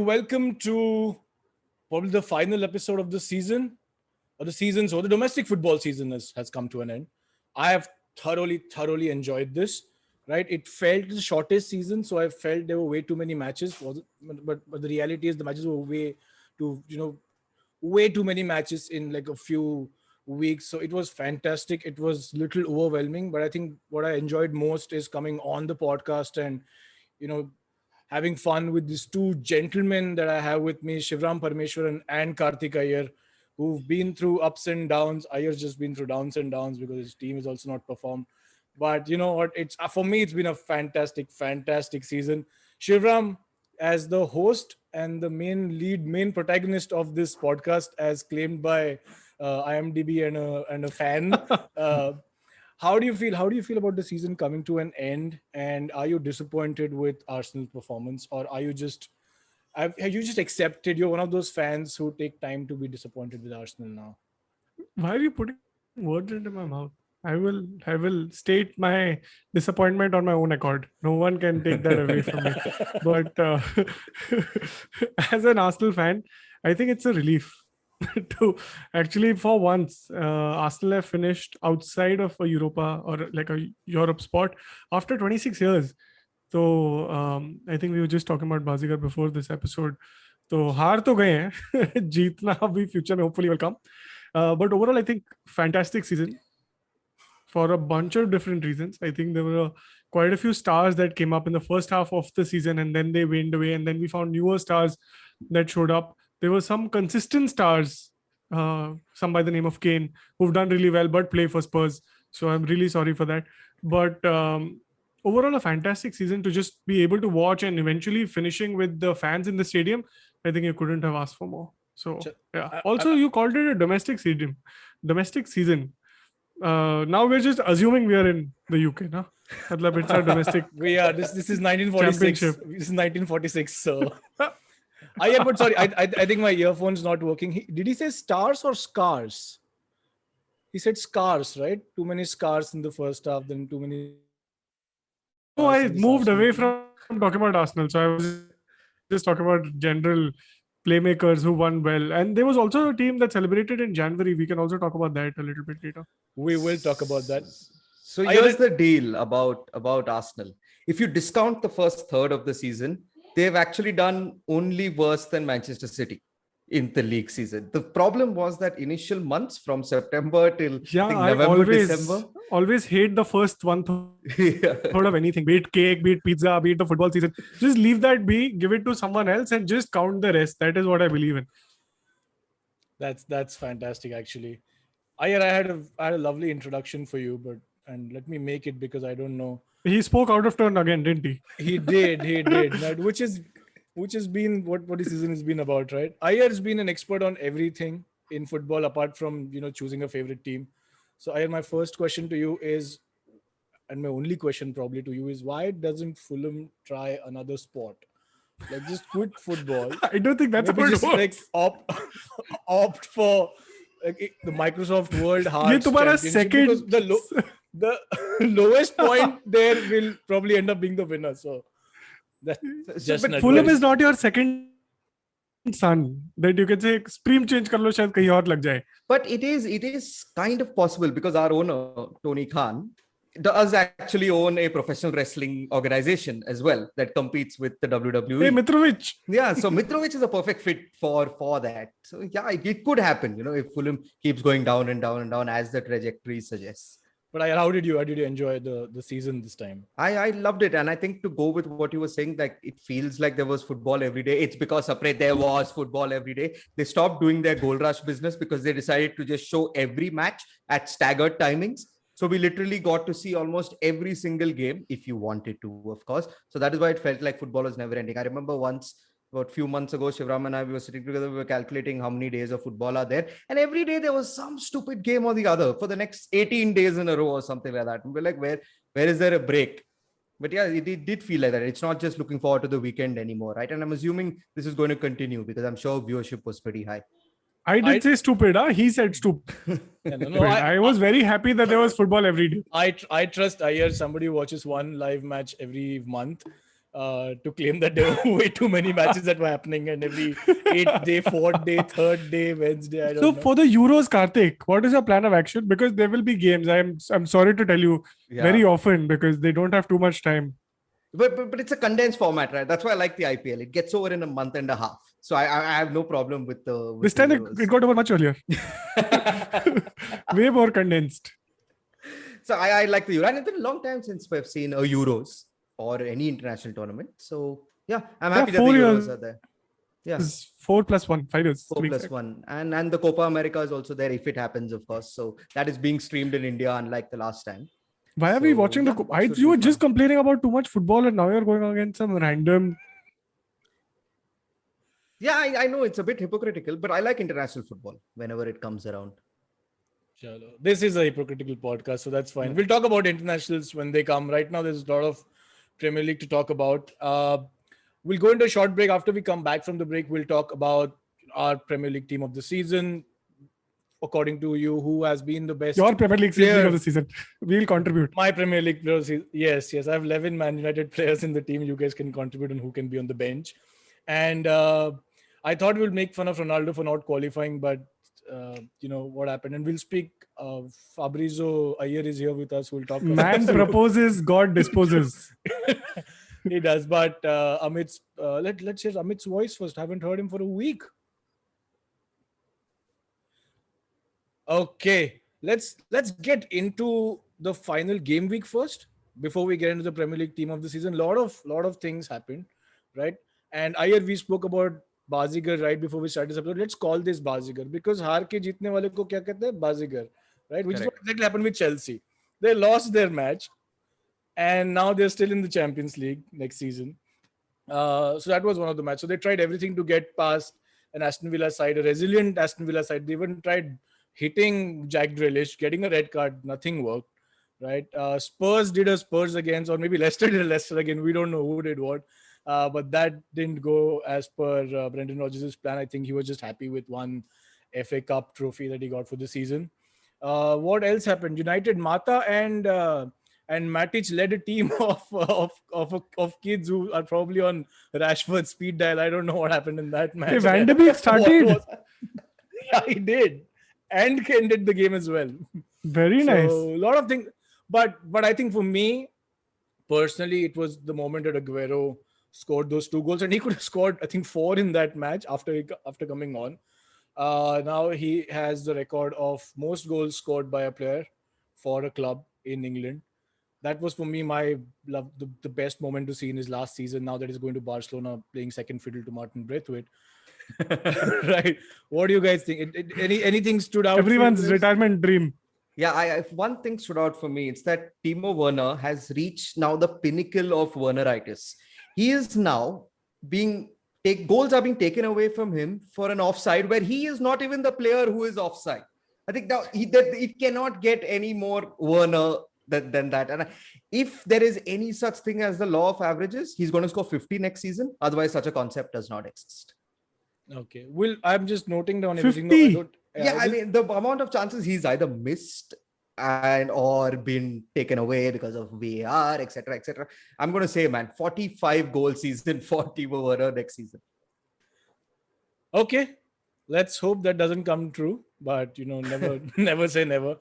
welcome to probably the final episode of the season, or the season. So the domestic football season has come to an end. I have thoroughly enjoyed this. Right, it felt the shortest season, so I felt there were way too many matches. But the reality is the matches were too way too many matches in like a few weeks. So it was fantastic. It was little overwhelming, but I think what I enjoyed most is coming on the podcast and you know having fun with these two gentlemen that I have with me, Shivram Parmeshwaran and Karthik Iyer, who've been through ups and downs. Iyer's just been through downs and downs because his team has also not performed. But you know what? It's for me, it's been a fantastic season. Shivram, as the host and the main protagonist of this podcast, as claimed by IMDb and a fan. Uh, how do you feel? How do you feel about the season coming to an end? And are you disappointed with Arsenal's performance, or are you have you just accepted? You're one of those fans who take time to be disappointed with Arsenal now. Why are you putting words into my mouth? I will state my disappointment on my own accord. No one can take that away from me. But as an Arsenal fan, I think it's a relief to actually, for once, Arsenal have finished outside of a Europa or like a Europe spot after 26 years. So I think we were just talking about Baazigar before this episode. तो हार तो गए हैं जीतना अभी future में hopefully will come. But overall, I think fantastic season for a bunch of different reasons. I think there were quite a few stars that came up in the first half of the season and then they waned away, and then we found newer stars that showed up. There were some consistent stars, some by the name of Kane, who've done really well but play for Spurs. So I'm really sorry for that. But overall, a fantastic season to just be able to watch, and eventually finishing with the fans in the stadium. I think you couldn't have asked for more. So yeah. Also, you called it a domestic season. Now we're just assuming we are in the UK, no? It's our domestic. We are. This is 1946. This is 1946. So, but sorry, I think my earphone's not working. Did he say stars or scars? He said scars, right? Too many scars in the first half, then too many. No, I moved away from talking about Arsenal, so I was just talking about general playmakers who won well. And there was also a team that celebrated in January. We can also talk about that a little bit later. We will talk about that. So here's the deal about Arsenal. If you discount the first third of the season, they've actually done only worse than Manchester City in the league season. The problem was that initial months from September till November, December. Always hate the first one third of anything. Be it cake, be it pizza, be it the football season. Just leave that be, give it to someone else and just count the rest. That is what I believe in. That's fantastic, actually. I had a lovely introduction for you, and let me make it because I don't know. He spoke out of turn again, didn't he? He did. Right? Which has been what this season has been about, right? Iyer has been an expert on everything in football apart from choosing a favorite team. So Iyer, my first question to you is, and my only question probably to you is, why doesn't Fulham try another sport? Like just quit football. I don't think that's maybe just like opt for like the Microsoft World Hearts Championship, because the lowest point there will probably end up being the winner. So but Fulham is not your second son that you can say stream change kar lo shayad kahin aur lag jaye. But it is kind of possible because our owner Tony Khan does actually own a professional wrestling organization as well that competes with the WWE. Hey, Mitrovic. Yeah, so Mitrovic is a perfect fit for that. So yeah, it could happen, if Fulham keeps going down and down and down as the trajectory suggests. But how did you enjoy the season this time? I loved it. And I think to go with what you were saying, like it feels like there was football every day. It's because there was football every day. They stopped doing their goal rush business because they decided to just show every match at staggered timings. So we literally got to see almost every single game if you wanted to, of course. So that is why it felt like football was never ending. I remember once, about a few months ago, Shivram and I, we were sitting together, we were calculating how many days of football are there. And every day there was some stupid game or the other for the next 18 days in a row or something like that. And we're like, where is there a break? But yeah, it did feel like that. It's not just looking forward to the weekend anymore, right? And I'm assuming this is going to continue because I'm sure viewership was pretty high. I say stupid, huh? He said stupid. No, I was very happy that there was football every day. I trust Iyer, somebody who watches one live match every month. to claim that there were way too many matches that were happening, and every 8th day, 4th day, 3rd day, Wednesday, I don't So know. for the Euros, Karthik, what is your plan of action? Because there will be games. I'm sorry to tell you, very often, because they don't have too much time. But it's a condensed format, right? That's why I like the IPL. It gets over in a month and a half. So I have no problem with the. This time it got over much earlier. Way more condensed. So I like the Euro. And it's been a long time since we've seen a Euros or any international tournament. So yeah, I'm happy that the 4 Euros years. are there. Yeah. 4+1, 5 years. 4+1. And the Copa America is also there if it happens, of course. So that is being streamed in India, unlike the last time. Why are we watching you were just complaining about too much football and now you're going against some random. Yeah, I know it's a bit hypocritical, but I like international football whenever it comes around. This is a hypocritical podcast, so that's fine. We'll talk about internationals when they come. Right now, there's a lot of Premier League to talk about. We'll go into a short break. After we come back from the break, we'll talk about our Premier League team of the season. According to you, who has been the best? Your Premier League team of the season. We'll contribute. My Premier League players. Yes. I have 11 Man United players in the team. You guys can contribute and who can be on the bench. And I thought we'll make fun of Ronaldo for not qualifying, but you know what happened. And we'll speak. Fabrizio Ayer is here with us. We'll talk. Man proposes, God disposes. He does. But Amit's. Let's hear Amit's voice first. Haven't heard him for a week. Okay, let's get into the final game week first before we get into the Premier League team of the season. Lot of things happened, right? And Ayer, we spoke about Baazigar right before we started this episode. Let's call this Baazigar because हार के जीतने वाले को क्या कहते हैं? Baazigar, right? Which is what exactly happened with Chelsea. They lost their match, and now they're still in the Champions League next season. So that was one of the matches. So they tried everything to get past an Aston Villa side, a resilient Aston Villa side. They even tried hitting Jack Grealish, getting a red card, nothing worked, right? Spurs did a Spurs against, or maybe Leicester did a Leicester again. We don't know who did what, but that didn't go as per Brendan Rodgers' plan. I think he was just happy with one FA Cup trophy that he got for the season. What else happened? United, Mata and Matic led a team of kids who are probably on Rashford's speed dial. I don't know what happened in that match. Hey, Van de Beek started. Yeah, he did. And ended the game as well. Very nice. So a lot of things, but I think for me personally, it was the moment that Aguero scored those 2 goals, and he could have scored I think 4 in that match after coming on. Now he has the record of most goals scored by a player for a club in England. That was for me the best moment to see in his last season. Now that he's going to Barcelona, playing second fiddle to Martin Braithwaite. Right. What do you guys think? Anything stood out? Everyone's retirement dream. Yeah, if one thing stood out for me, it's that Timo Werner has reached now the pinnacle of Werneritis. He is now goals are being taken away from him for an offside where he is not even the player who is offside. I think now it cannot get any more Werner than that. And if there is any such thing as the law of averages, he's going to score 50 next season. Otherwise, such a concept does not exist. Okay. Well, I'm just noting down 50. everything. I mean, the amount of chances he's either missed or been taken away because of VAR, etc., etc. I'm going to say, man, 45 goal season for Timo Werner next season. Okay. Let's hope that doesn't come true. But, never say never.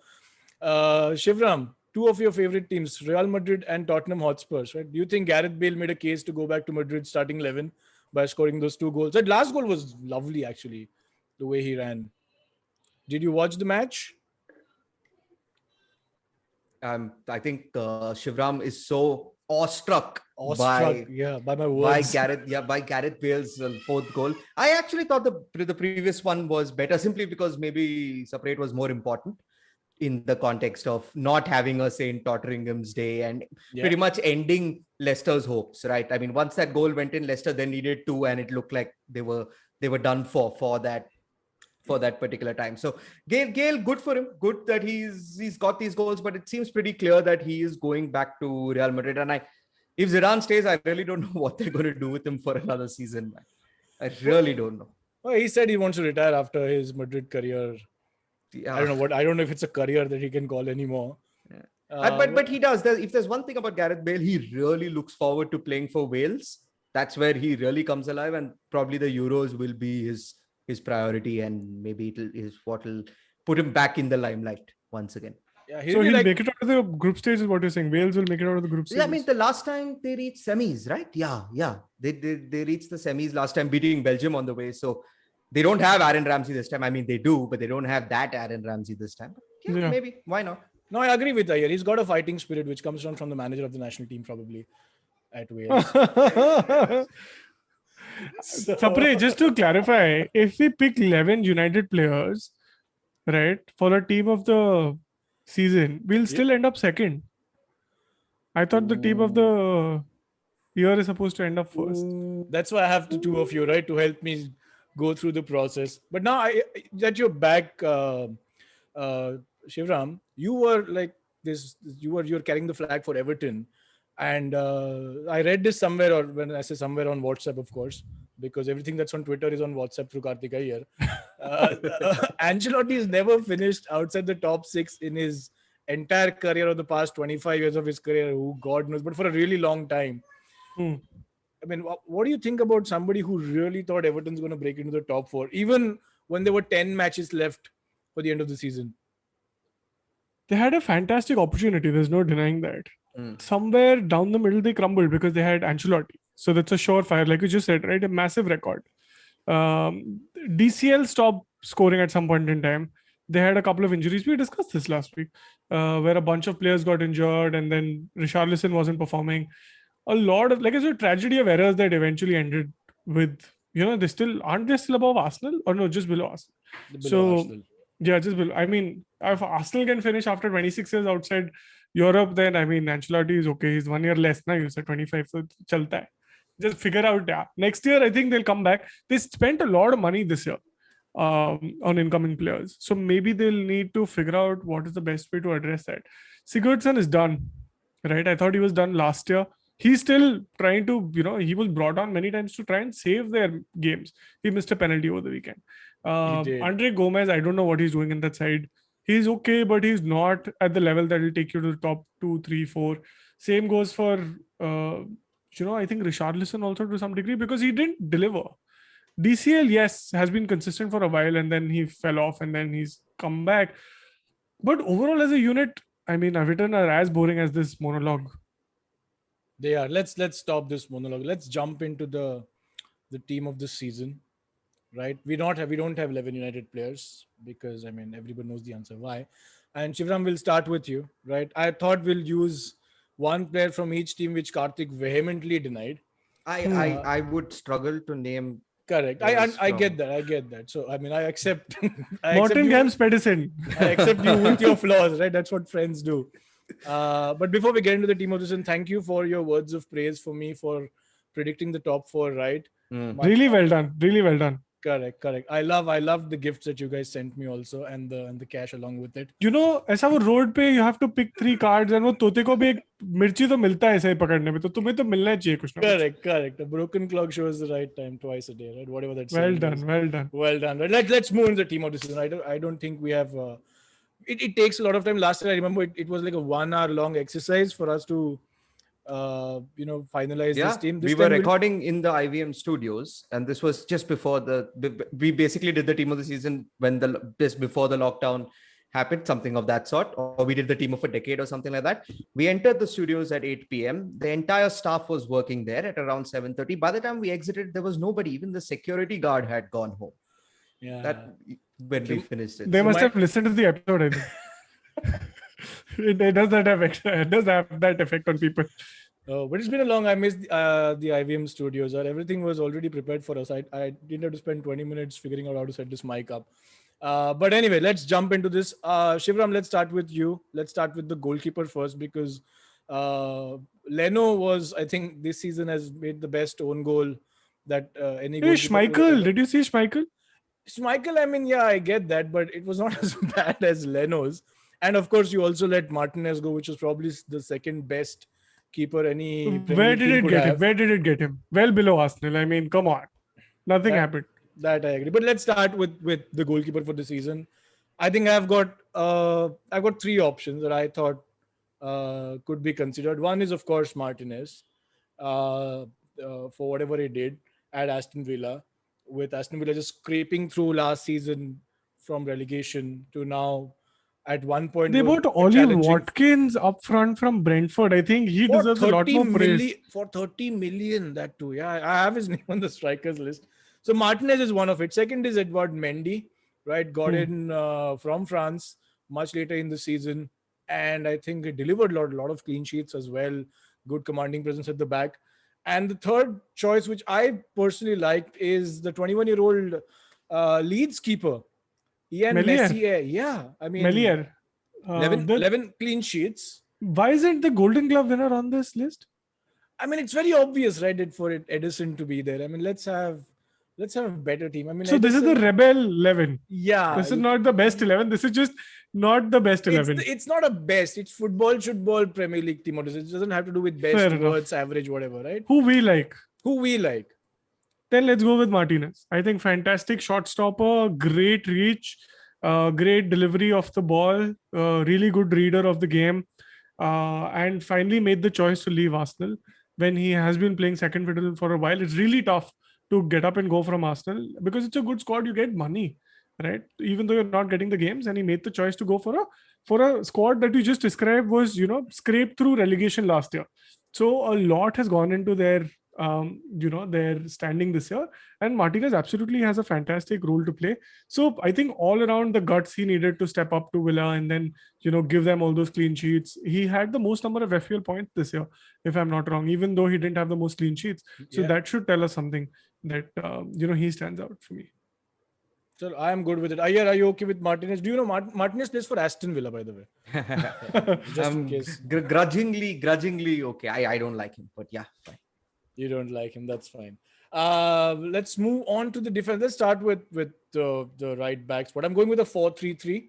Shivram, 2 of your favorite teams, Real Madrid and Tottenham Hotspurs, right? Do you think Gareth Bale made a case to go back to Madrid starting 11 by scoring those 2 goals? That last goal was lovely, actually, the way he ran. Did you watch the match? I think Shivram is so awestruck by my words. By Gareth Bale's 4th goal. I actually thought the previous one was better simply because maybe separate was more important in the context of not having a St. Totteringham's Day and pretty much ending Leicester's hopes, right? I mean, once that goal went in, Leicester then needed 2 and it looked like they were done for that particular time. So Gale, good for him. Good that he's got these goals, but it seems pretty clear that he is going back to Real Madrid. And if Zidane stays, I really don't know what they're going to do with him for another season, man. I really don't know. Well, he said he wants to retire after his Madrid career. Yeah. I don't know if it's a career that he can call anymore. Yeah. But he does. If there's one thing about Gareth Bale, he really looks forward to playing for Wales. That's where he really comes alive, and probably the Euros will be his priority, and maybe is what will put him back in the limelight once again. Yeah, So he'll make it out of the group stage, is what you're saying. Wales will make it out of the group stage. Yeah, I mean, the last time they reached semis, right? Yeah. They reached the semis last time, beating Belgium on the way. So they don't have Aaron Ramsey this time. I mean, they do, but they don't have that Aaron Ramsey this time. But yeah, maybe. Why not? No, I agree with Ayer. He's got a fighting spirit, which comes from the manager of the national team, probably, at Wales. Sapre, just to clarify, if we pick 11 United players, right, for a team of the season, we'll still end up second. I thought the team of the year is supposed to end up first. That's why I have the two of you, right, to help me go through the process. But now that you're back, Shivram, you were like this. You're carrying the flag for Everton, and I read this somewhere, or when I say somewhere, on WhatsApp, of course, because everything that's on Twitter is on WhatsApp through Karthik Iyer. Ancelotti has never finished outside the top 6 in his entire career, of the past 25 years of his career. Who God knows, but for a really long time. I mean, what do you think about somebody who really thought Everton's going to break into the top 4, even when there were 10 matches left for the end of the season? They had a fantastic opportunity. There's no denying that. Somewhere down the middle, they crumbled because they had Ancelotti. So that's a surefire, like you just said, right? A massive record. DCL stopped scoring at some point in time. They had a couple of injuries. We discussed this last week, where a bunch of players got injured, and then Richarlison wasn't performing. A lot of, like, it's a tragedy of errors that eventually ended with, they still above Arsenal, or no, just below Arsenal. Arsenal. Yeah, just below. I mean, if Arsenal can finish after 26 years outside Europe, then I mean, Ancelotti is okay. He's 1 year less now. You said 25, so chalta hai. Just figure out. Yeah, next year I think they'll come back. They spent a lot of money this year on incoming players, so maybe they'll need to figure out what is the best way to address that. Sigurdsson is done, right? I thought he was done last year. He's still trying to, he was brought on many times to try and save their games. He missed a penalty over the weekend. Andre Gomez, I don't know what he's doing in that side. He's okay, but he's not at the level that will take you to the top 2, 3, 4. Same goes for, I think Richarlison also to some degree, because he didn't deliver. DCL, yes, has been consistent for a while, and then he fell off, and then he's come back. But overall, as a unit, I mean, Everton are as boring as this monologue. They are. Let's stop this monologue. Let's jump into the team of this season, right? We don't have 11 United players, because I mean, everybody knows the answer why. And Shivram, will start with you, right? I thought we'll use one player from each team, which Karthik vehemently denied. I would struggle to name. Correct. I get that. So I mean, I accept. Nottingham's Pedersen. I accept you with your flaws, right? That's what friends do. But before we get into the team of the season, thank you for your words of praise for me for predicting the top 4, right? Really well done. Correct. I love the gifts that you guys sent me also, and the cash along with it. ऐसा वो road पे you have to pick 3 cards, and वो तोते को भी एक मिर्ची तो मिलता है ऐसे ही पकड़ने में, तो तुम्हें तो मिलना चाहिए कुछ ना कुछ. Correct. A broken clock shows the right time twice a day, right? Whatever that. Well done. Right? Let's move into the team of the season. I don't think we have. It takes a lot of time. Last year, I remember it was like a 1 hour long exercise for us to finalize this team. We were recording in the IVM studios, and this was just before we basically did the team of the season just before the lockdown happened, something of that sort, or we did the team of a decade or something like that. We entered the studios at 8 p.m. The entire staff was working there at around 7:30. By the time we exited, there was nobody. Even the security guard had gone home. Yeah. When we finished it. They must have listened to the episode, I think. It does have that effect on people. But it's been a long. I missed the IVM studios. Everything was already prepared for us. I didn't have to spend 20 minutes figuring out how to set this mic up. But anyway, let's jump into this. Shivram, let's start with you. Let's start with the goalkeeper first, because Leno was, I think, this season has made the best own goal that any. Hey, Schmeichel, did you see Schmeichel? Schmeichel, I mean, yeah, I get that, but it was not as bad as Leno's. And of course, you also let Martinez go, which was probably the second best keeper any. Where did it get him? Well below Arsenal. I mean, come on, nothing happened. That I agree. But let's start with the goalkeeper for the season. I think I've got 3 options that I thought could be considered. One is, of course, Martinez, for whatever he did at Aston Villa, with Aston Villa just scraping through last season from relegation to now. At one point, They were bought Ollie challenging Watkins up front from Brentford. I think he for deserves a lot 30 more praise. million. For 30 million, that too. Yeah, I have his name on the strikers list. So Martinez is one of it. Second is Edouard Mendy, right? Got in from France much later in the season, and I think he delivered a lot of clean sheets as well. Good commanding presence at the back. And the third choice, which I personally liked, is the 21-year-old Leeds keeper, Ian Melier. Messier. Yeah, I mean, Melier. 11 clean sheets. Why isn't the Golden Glove winner on this list? I mean, it's very obvious, right, for Edison to be there. I mean, let's have a better team. I mean, So this is the Edison, Rebel 11. yeah. This is not the best 11. This is just not the best 11. It's not a best. It's football Premier League team. It doesn't have to do with best, Fair enough. words, average, whatever, right? Who we like. Then let's go with Martinez. I think fantastic shot stopper, great reach, great delivery of the ball, really good reader of the game, and finally made the choice to leave Arsenal when he has been playing second fiddle for a while. It's really tough to get up and go from Arsenal because it's a good squad. You get money, right? Even though you're not getting the games, and he made the choice to go for a squad that you just described was, scraped through relegation last year. So a lot has gone into their their standing this year, and Martinez absolutely has a fantastic role to play. So I think all around the guts he needed to step up to Villa and then give them all those clean sheets. He had the most number of FPL points this year, if I'm not wrong, even though he didn't have the most clean sheets. So that should tell us something that he stands out for me. So I am good with it. Ayer, are you okay with Martinez? Do you know Martinez plays for Aston Villa, by the way? Just in case. Grudgingly okay. I don't like him, but yeah, fine. You don't like him, that's fine. Let's move on to the defense. Let's start with the right backs. But I'm going with a 4-3-3,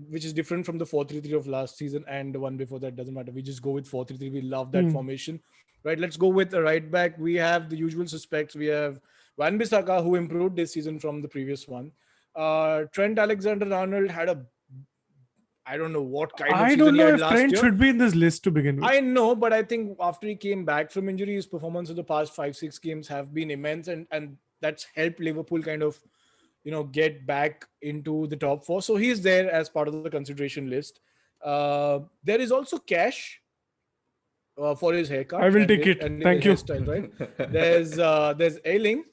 which is different from the 4-3-3 of last season and the one before that. Doesn't matter. We just go with 4-3-3. We love that formation. Right, let's go with the right back. We have the usual suspects. We have Wan-Bissaka, who improved this season from the previous one. Trent Alexander-Arnold had I don't know what kind of season I don't know he had if last Trent year. should be in this list to begin with. I know, but I think after he came back from injury, his performance of the past 5-6 games have been immense, and that's helped Liverpool kind of, get back into the top 4. So he's there as part of the consideration list. There is also Cash for his haircut. I will take it. Thank you. Hairstyle, right? There's Ayling,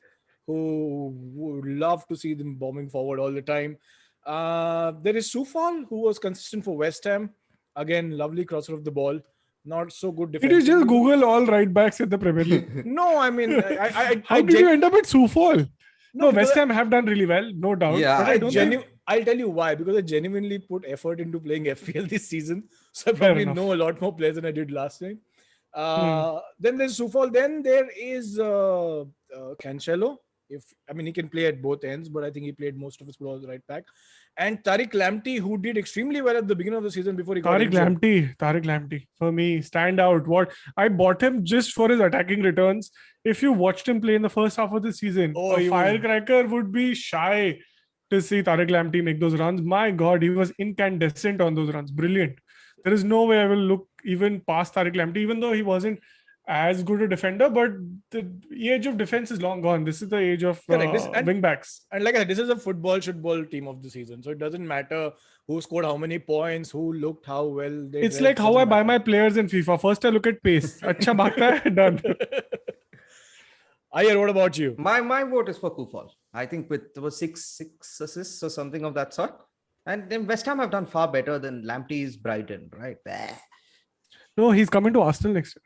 who would love to see them bombing forward all the time. There is Shootball, who was consistent for West Ham. Again, lovely crosser of the ball. Not so good Did you defense. just Google all right backs in the Premier League? No, I mean, How did you end up at Shootball? No, because West Ham have done really well, no doubt. Yeah, but I don't think... I'll tell you why. Because I genuinely put effort into playing FPL this season. So I Fair probably enough. know a lot more players than I did last time. Then there's Shootball. Then there is Cancelo. He can play at both ends, but I think he played most of his football as right back. And Tariq Lamptey, who did extremely well at the beginning of the season before he got injured. Tariq Lamptey, for me, stand out. What I bought him just for his attacking returns. If you watched him play in the first half of the season, a firecracker would be shy to see Tariq Lamptey make those runs. My God, he was incandescent on those runs. Brilliant. There is no way I will look even past Tariq Lamptey, even though he wasn't as good a defender, but the age of defense is long gone. This is the age of wing backs. And like I said, this is a football team of the season. So it doesn't matter who scored how many points, who looked how well. It's like how I buy my players in FIFA. First I look at pace. Acha bhagta hai, done. Ayer, what about you? My vote is for Kufal. I think there was six assists or something of that sort. And then West Ham have done far better than Lamptey's Brighton, right? No, he's coming to Arsenal next year.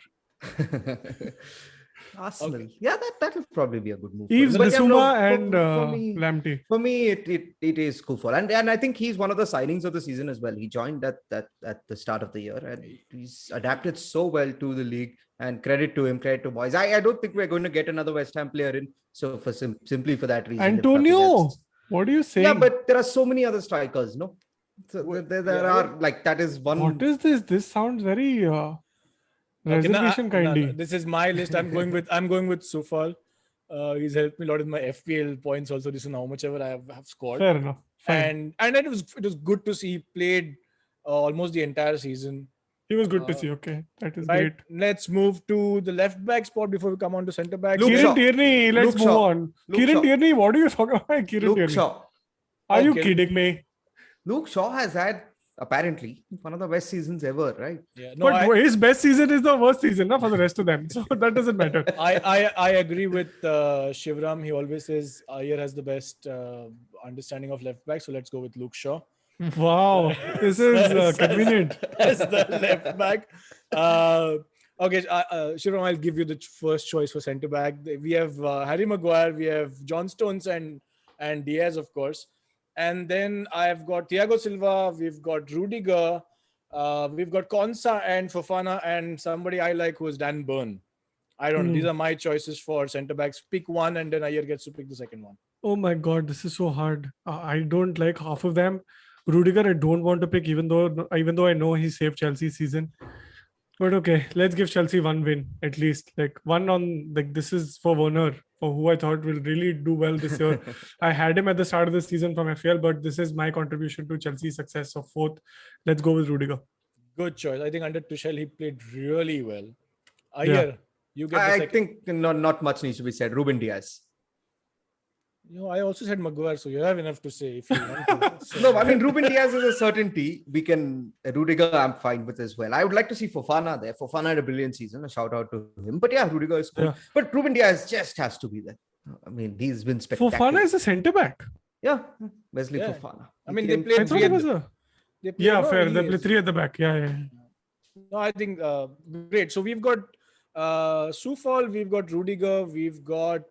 Arsenal. Okay. Yeah, that will probably be a good move. Yves Bissouma and Lamptey. For me, it is Kufal. And I think he's one of the signings of the season as well. He joined at the start of the year and he's adapted so well to the league. And credit to him, credit to boys. I don't think we're going to get another West Ham player in. So simply for that reason. Antonio, what are you saying? Yeah, but there are so many other strikers, no? So there are like that is one. What is this? This sounds very reservation kindy. This is my list. I'm going with Shootball. He's helped me a lot with my FPL points also. This is how much ever I have scored. Fair enough. Fine. And it was good to see he played almost the entire season. He was good to see. Okay, that is Right. great. Let's move to the left back spot before we come on to centre back. Luke Kieran Shaw. Tierney, let's Luke move Shaw. on. Luke Kieran Shaw. Tierney, what are you talking about? Kieran Luke Tierney. Shaw. Are you Okay. kidding me? Luke Shaw has had apparently one of the best seasons ever, right? Yeah. No, But his best season is the worst season, for the rest of them. So that doesn't matter. I agree with Shivram. He always says Iyer has the best understanding of left back. So let's go with Luke Shaw. Wow, this is convenient. As the left back. Okay, Shivram, I'll give you the first choice for centre back. We have Harry Maguire, we have John Stones and Diaz, of course. And then I've got Thiago Silva, we've got Rudiger, we've got Konsa and Fofana, and somebody I like who is Dan Burn. I don't know. These are my choices for centre backs. Pick one, and then Iyer gets to pick the second one. Oh my God, this is so hard. I don't like half of them. Rudiger, I don't want to pick, even though I know he saved Chelsea's season. But okay, let's give Chelsea one win at least. Like one on like this is for Werner, for who I thought will really do well this year. I had him at the start of the season from FPL, but this is my contribution to Chelsea's success. So fourth, let's go with Rudiger. Good choice. I think under Tuchel he played really well. Iyer, Yeah. you get the I second. think not much needs to be said. Ruben Diaz. I also said Maguire, so you have enough to say if you want to. So- No, I mean Ruben Diaz is a certainty. We can Rudiger. I'm fine with as well. I would like to see Fofana there. Fofana had a brilliant season. A shout out to him. But yeah, Rudiger is cool. Yeah. But Ruben Diaz just has to be there. I mean, he's been spectacular. Fofana is a centre back. Yeah, Wesley Yeah. Fofana. I mean, He they came- played I thought three it at was the- a. they played- Yeah, no, fair. he They play is. three at the back. Yeah. No, I think great. So we've got Sufal, we've got Rudiger, we've got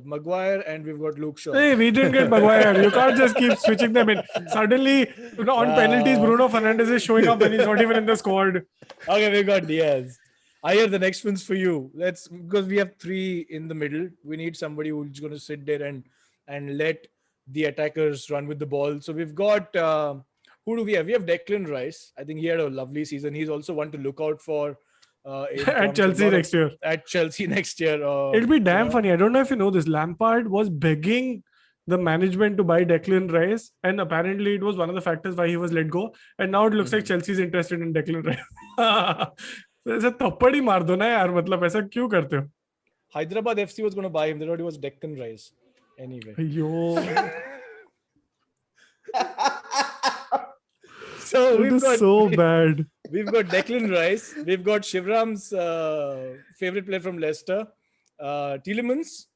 Maguire, and we've got Luke Shaw. Hey, we didn't get Maguire. You can't just keep switching them in. Suddenly, on penalties, Bruno Fernandes is showing up when he's not even in the squad. Okay, we got Diaz. Iyer, the next one's for you. Because we have three in the middle. We need somebody who's going to sit there and let the attackers run with the ball. So we've got who do we have? We have Declan Rice. I think he had a lovely season. He's also one to look out for At Chelsea next year. At Chelsea next year. It'll be damn funny. I don't know if you know this. Lampard was begging the management to buy Declan Rice, and apparently it was one of the factors why he was let go. And now it looks like Chelsea's interested in Declan Rice. ऐसा थप्पड़ ही मार दो ना यार, मतलब ऐसा क्यों करते हो? Hyderabad FC was going to buy him. They thought he was Declan Rice. Anyway. अयो, So it is so bad. we've got Declan Rice. We've got Shivram's favorite player from Leicester, Tielemans.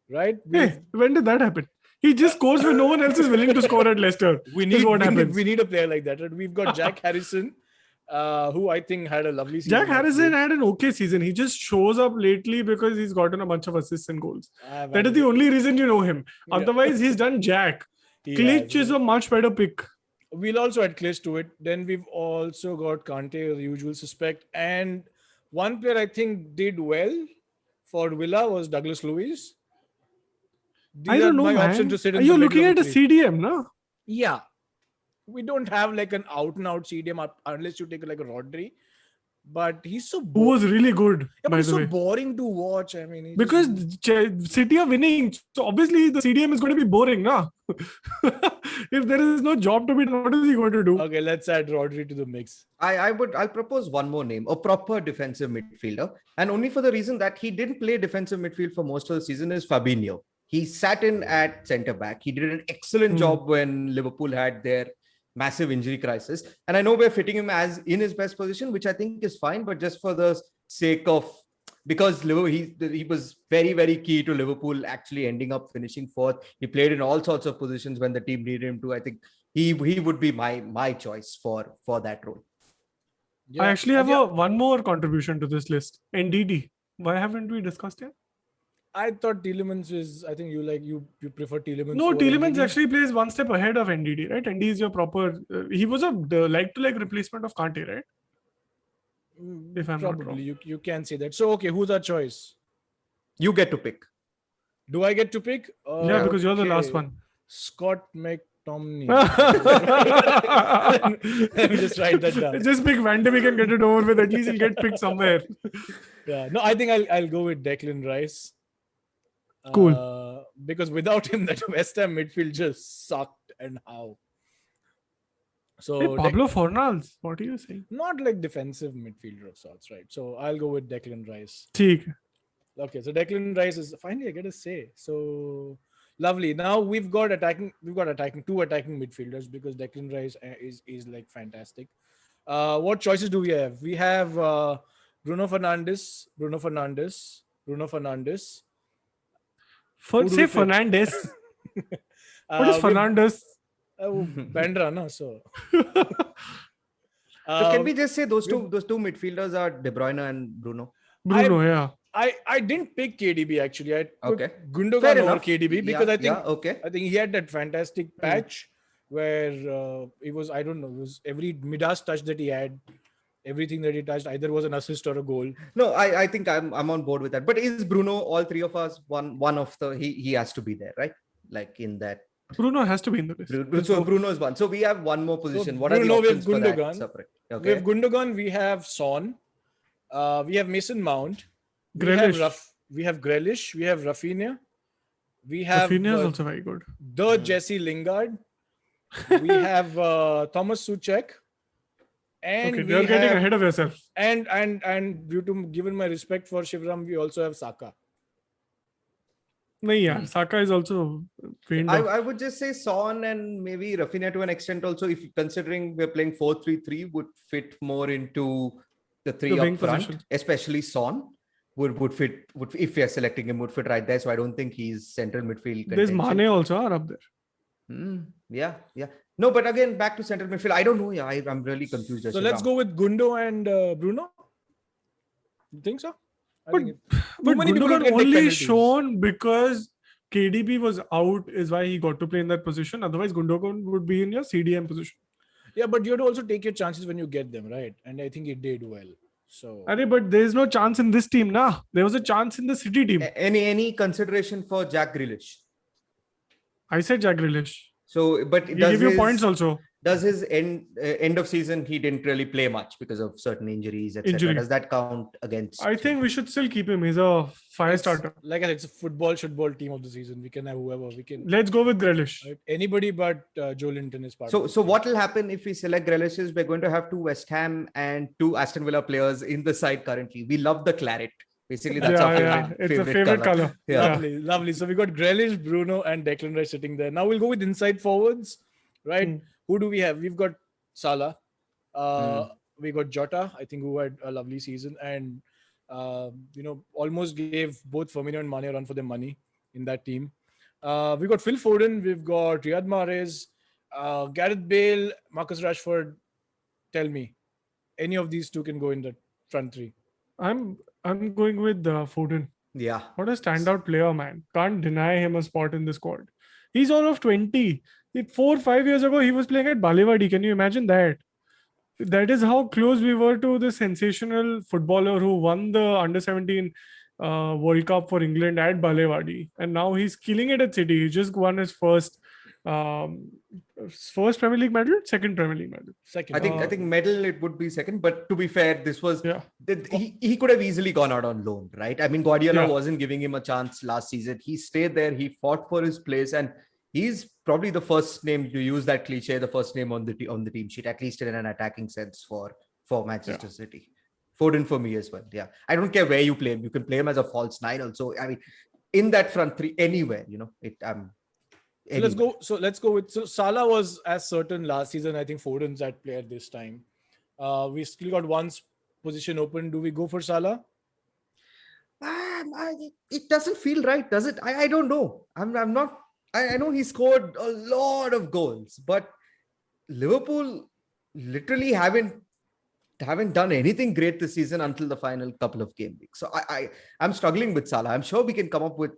Right? Hey, when did that happen? He just scores when no one else is willing to score at Leicester. We This is what happens. need a player like that. Right? We've got Jack Harrison, who I think had a lovely season. Jack Harrison had an okay season. He just shows up lately because he's gotten a bunch of assists and goals. That is the only reason you know him. Yeah. Otherwise, he's done Jack. Klitsch is a much better pick. We'll also add Klitsch to it. Then we've also got Kante, the usual suspect. And one player I think did well for Villa was Douglas Luiz. I These don't are know, my man. options to sit in Are the you middle looking of at the a three. CDM, no? Yeah. We don't have like an out and out CDM unless you take like a Rodri. But he's so Who boring. was really good, Yeah, but by he's the so way. boring to watch. I mean, he Because just- City are winning. So obviously the CDM is going to be boring, no? If there is no job to be done, what is he going to do? Okay, let's add Rodri to the mix. I'll propose one more name, a proper defensive midfielder, and only for the reason that he didn't play defensive midfield for most of the season is Fabinho. He sat in at centre back. He did an excellent job when Liverpool had their massive injury crisis, and I know we're fitting him as in his best position, which I think is fine, but just for the sake of because he was very, very key to Liverpool actually ending up finishing fourth. He played in all sorts of positions when the team needed him to. I think he would be my choice for that role. Yeah. I actually have one more contribution to this list. NDD. Why haven't we discussed it? I thought Tielemans is. I think you prefer Tielemans. No, over Tielemans NDD. actually plays one step ahead of NDD, right? ND is your proper. He was a like-to-like replacement of Kante, right? If I'm not Probably wrong. you can say that. So okay, who's our choice? You get to pick. Do I get to pick? Yeah, because you're the last Okay. one. Scott McTominay. Just Let me just write that down. pick Van de Beek and get it over with. At least he'll get picked somewhere. Yeah, no, I think I'll go with Declan Rice. Cool. Because without him, that West Ham midfield just sucked, and how. So Hey, Pablo Fornals, what are you saying? not like defensive midfielder of sorts, right? So I'll go with Declan Rice. ठीक है. Okay, so Declan Rice is finally I get a say. So lovely. Now we've got two attacking midfielders because Declan Rice is like fantastic. What choices do we have? We have Bruno Fernandes. Who do Say we play? Fernandes. What is we have- Fernandes? Bandra, no? So So can we just say those two midfielders are De Bruyne and Bruno? Bruno, yeah. I didn't pick KDB actually. I took Okay. Gundogan Fair over enough. KDB because Yeah, okay. I think he had that fantastic patch where it was, I don't know, it was every Midas touch that he had, everything that he touched either was an assist or a goal. No, I think I'm on board with that. But is Bruno, all three of us, one of the he has to be there, right? Like in that. Bruno has to be in the list. So Bruno is one. So we have one more position. What Bruno, are we the have options for that? Gundogan. Separate? We Okay. have Gundogan, we have Son, we have Mason Mount, Grealish. we have Grealish, we have Rafinha, we have Rafinha is also very good. the Jesse Lingard, we have Thomas Suchek, and Okay, we you're getting have, ahead of yourself. and due to given my respect for Shivram, we also have Saka. No, yeah. Saka is also faint. I would just say Son and maybe Rafinha to an extent also, if considering we're playing 4-3-3, would fit more into the three The wing up front, position. especially Son would fit if we are selecting him, would fit right there. So I don't think he's central midfield. There's contention. Mane also are up there. Yeah. No, but again, back to central midfield. I don't know. Yeah, I'm really confused. So let's go with Gundo and Bruno. You think so? I But- think But many people Gundogan can take only penalties. shown because KDB was out is why he got to play in that position. Otherwise, Gundogan would be in your CDM position. Yeah, but you have to also take your chances when you get them, right? And I think he did well. So But there's no chance in this team now. There was a chance in the City team. any consideration for Jack Grealish? I said Jack Grealish. So, but He gave you points also. Does his end of season he didn't really play much because of certain injuries, etc. Injury. Does that count against? I think we should still keep him. He's a fire starter. like I said, it's a football team of the season. We can have whoever we can. Let's go with Grealish. Right? Anybody but Joe Linton is part. So what will happen if we select Grealish is we're going to have two West Ham and two Aston Villa players in the side currently. We love the claret. Basically, that's our favorite. It's a favorite color. Yeah. Lovely. So we got Grealish, Bruno, and Declan Rice sitting there. Now we'll go with inside forwards, right? Who do we have? We've got Salah. We got Jota, I think, who had a lovely season and almost gave both Firmino and Mane a run for their money in that team. We've got Phil Foden, we've got Riyad Mahrez, Gareth Bale, Marcus Rashford. Tell me, any of these two can go in the front three. I'm going with Foden. Yeah. What a standout player, man. Can't deny him a spot in the squad. He's all of 20. 4 or 5 years ago, he was playing at Balewadi. Can you imagine that? That is how close we were to the sensational footballer who won the under-17 World Cup for England at Balewadi. And now he's killing it at City. He just won his first Premier League medal, second Premier League medal. Second. I think medal it would be second, but to be fair, this was Yeah. he could have easily gone out on loan, right? I mean, Guardiola wasn't giving him a chance last season. He stayed there, he fought for his place, and he's probably the first name to use that cliche, the first name on the team sheet, at least in an attacking sense for Manchester City. Foden for me as well. Yeah, I don't care where you play him. You can play him as a false nine also. I mean, in that front three, anywhere, Let's go with Salah was as certain last season. I think Foden's that player this time. We still got one position open. Do we go for Salah? It doesn't feel right, does it? I don't know. I'm not. I know he scored a lot of goals, but Liverpool literally haven't done anything great this season until the final couple of game weeks. So I'm struggling with Salah. I'm sure we can come up with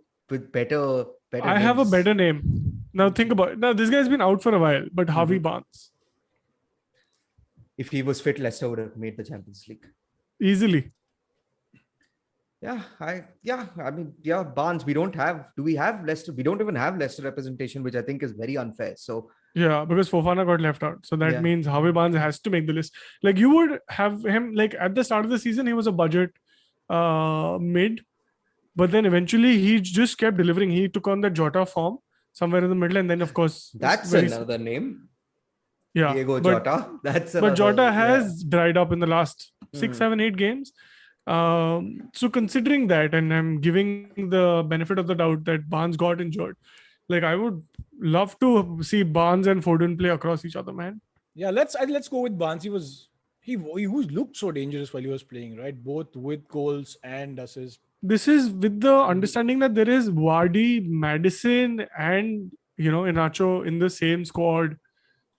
better. I have a names. better name. Now think about it. Now this guy's been out for a while, but Harvey Barnes. If he was fit, Leicester would have made the Champions League. Easily. Barnes. Do we have Leicester? We don't even have Leicester representation, which I think is very unfair. So Yeah, because Fofana got left out. So that means Harvey Barnes has to make the list. Like you would have him, like at the start of the season, he was a budget mid. But then eventually he just kept delivering. He took on the Jota form somewhere in the middle. And then of course... that's another name. Yeah, Diego but Jota. That's but another. Jota Yeah. has dried up in the last Hmm. 6, 7, 8 games. So considering that, and I'm giving the benefit of the doubt that Barnes got injured, like I would love to see Barnes and Foden play across each other, man. Yeah, let's go with Barnes. He looked so dangerous while he was playing, right? Both with goals and assists. This is with the understanding that there is Vardy, Madison, and Inacho in the same squad,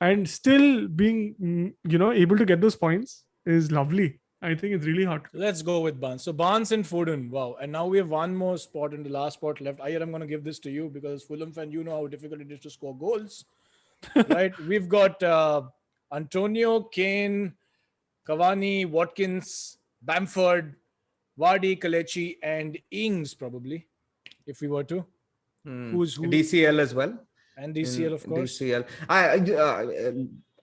and still being able to get those points is lovely. I think it's really hot. Let's go with Barnes. So Barnes and Foden. Wow. And now we have one more spot in the last spot left. Ayer, I'm going to give this to you because Fulham fan, you know how difficult it is to score goals, right? We've got Antonio, Kane, Cavani, Watkins, Bamford, Vardy, Kalechi, and Ings probably, if we were to. Who's who? DCL as well. And DCL, of course. DCL.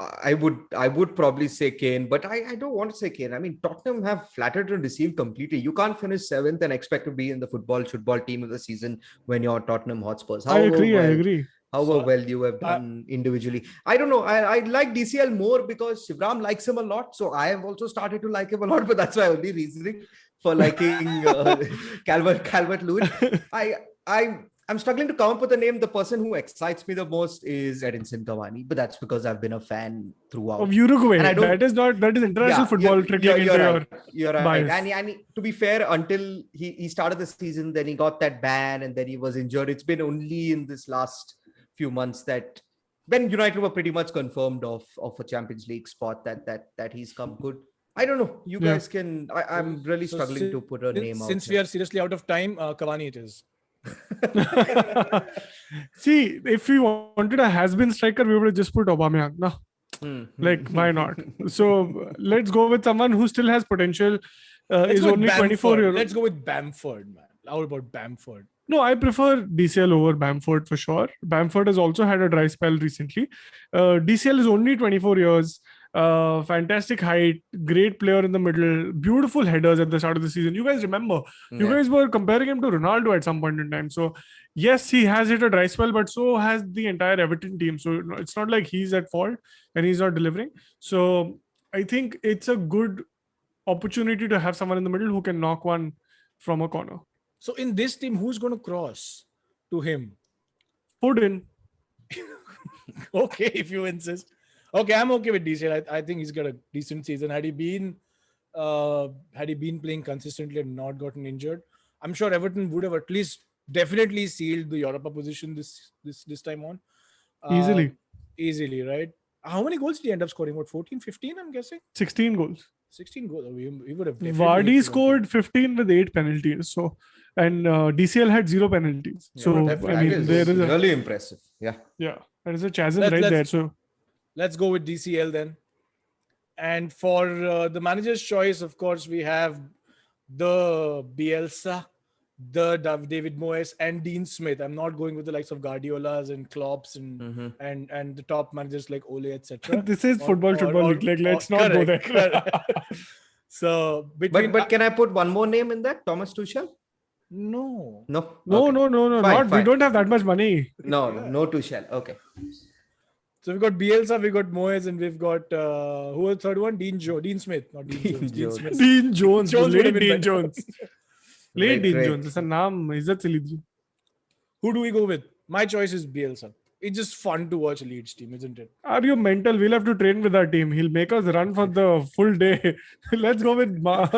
I would probably say Kane, but I don't want to say Kane. I mean, Tottenham have flattered and deceived completely. You can't finish 7th and expect to be in the football team of the season when you're Tottenham Hotspurs. I agree. However well you have done individually. I don't know. I like DCL more because Shivram likes him a lot. So I have also started to like him a lot, but that's my only reasoning for liking Calvert-Lewin. I'm struggling to come up with a name. The person who excites me the most is Edinson Cavani, but that's because I've been a fan throughout. Of Uruguay. And that is international football trickling into right. You're right. bias. And to be fair, until he started the season, then he got that ban and then he was injured. It's been only in this last few months that when United were pretty much confirmed of a Champions League spot that he's come good. I don't know. You guys can. I'm really struggling to put a name out. Since we are seriously out of time, Cavani it is. See, if we wanted a has-been striker, we would have just put Aubameyang. No, like why not? So let's go with someone who still has potential. Is only 24 years. Let's go with Bamford, man. How about Bamford? No, I prefer DCL over Bamford for sure. Bamford has also had a dry spell recently. DCL is only 24 years. Fantastic height, great player in the middle, beautiful headers at the start of the season. You guys remember, you guys were comparing him to Ronaldo at some point in time. So yes, he has hit a dry spell, but so has the entire Everton team. So it's not like he's at fault and he's not delivering. So I think it's a good opportunity to have someone in the middle who can knock one from a corner. So in this team, who's going to cross to him? Foden. Okay, if you insist. Okay, I'm okay with DCL. I think he's got a decent season. Had he been playing consistently and not gotten injured, I'm sure Everton would have at least definitely sealed the Europa position this time on. Easily, right? How many goals did he end up scoring? What, 14, 15, I'm guessing? 16 goals. 16 goals. He would have Vardy scored 15 with 8 penalties. So, and DCL had 0 penalties. Yeah, so, I mean, there is really impressive. Yeah. Yeah. There is a chasm there. So, let's go with DCL then. And for the manager's choice, of course, we have the Bielsa, the David Moyes, and Dean Smith. I'm not going with the likes of Guardiola's and Klopp's and the top managers like Ole, etc. This is football league. Like, let's not go there. So, but can I put one more name in that? Thomas Tuchel? No. No. Fine. We don't have that much money. No Tuchel. Okay. So we've got Bielsa, we've got Moyes, and we've got who was the third one? Dean Smith, not Dean Jones. Dean Jones. Late Dean Jones. Late Dean Jones. It's a name. Izzat se lijiye. Who do we go with? My choice is Bielsa. It's just fun to watch a Leeds team, isn't it? Are you mental? We'll have to train with our team. He'll make us run for the full day. Let's go with